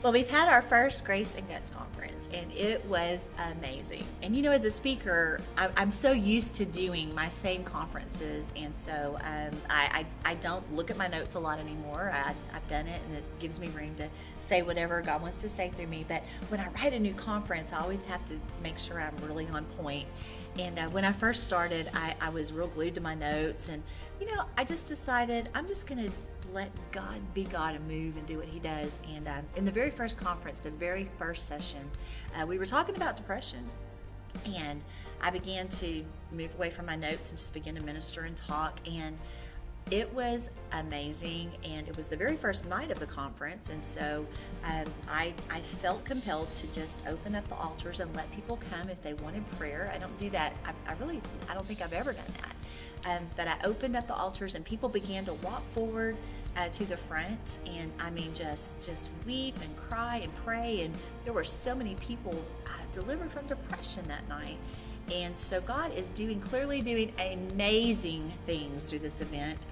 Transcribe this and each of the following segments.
Well, we've had our first Grace and Guts conference, and it was amazing. And you know, as a speaker, I'm so used to doing my same conferences, and so I don't look at my notes a lot anymore. I've done it, and it gives me room to say whatever God wants to say through me. But when I write a new conference, I always have to make sure I'm really on point. And when I first started, I was real glued to my notes, and you know, I just decided I'm just going to let God be God and move and do what He does. And in the very first conference, the very first session, we were talking about depression, and I began to move away from my notes and just begin to minister and talk. And it was amazing, and it was the very first night of the conference, and so I felt compelled to just open up the altars and let people come if they wanted prayer. I don't do that. I don't think I've ever done that. But I opened up the altars, and people began to walk forward to the front, and I mean just weep and cry and pray, and there were so many people delivered from depression that night. And so God is clearly doing amazing things through this event.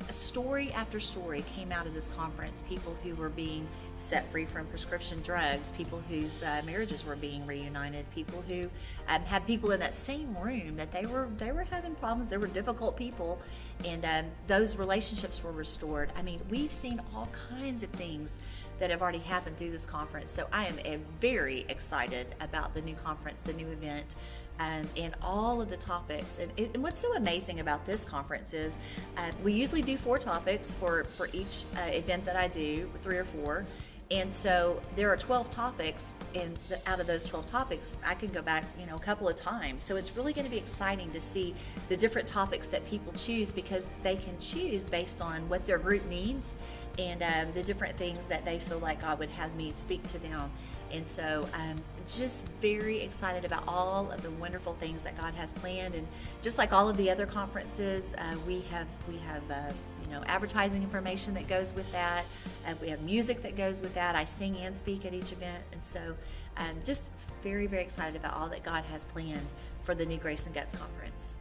Story after story came out of this conference. People who were being set free from prescription drugs, people whose marriages were being reunited, people who had people in that same room that they were having problems. They were difficult people, and those relationships were restored. I mean, we've seen all kinds of things that have already happened through this conference. So I am very excited about the new conference, the new event. And all of the topics. And what's so amazing about this conference is we usually do 4 topics for each event that I do, 3 or 4. And so there are 12 topics, and out of those 12 topics, I can go back, a couple of times. So it's really going to be exciting to see the different topics that people choose, because they can choose based on what their group needs and the different things that they feel like God would have me speak to them. And so I'm just very excited about all of the wonderful things that God has planned. And just like all of the other conferences, we have advertising information that goes with that. We have music that goes with that. I sing and speak at each event. And so I'm just very, very excited about all that God has planned for the new Grace and Guts conference.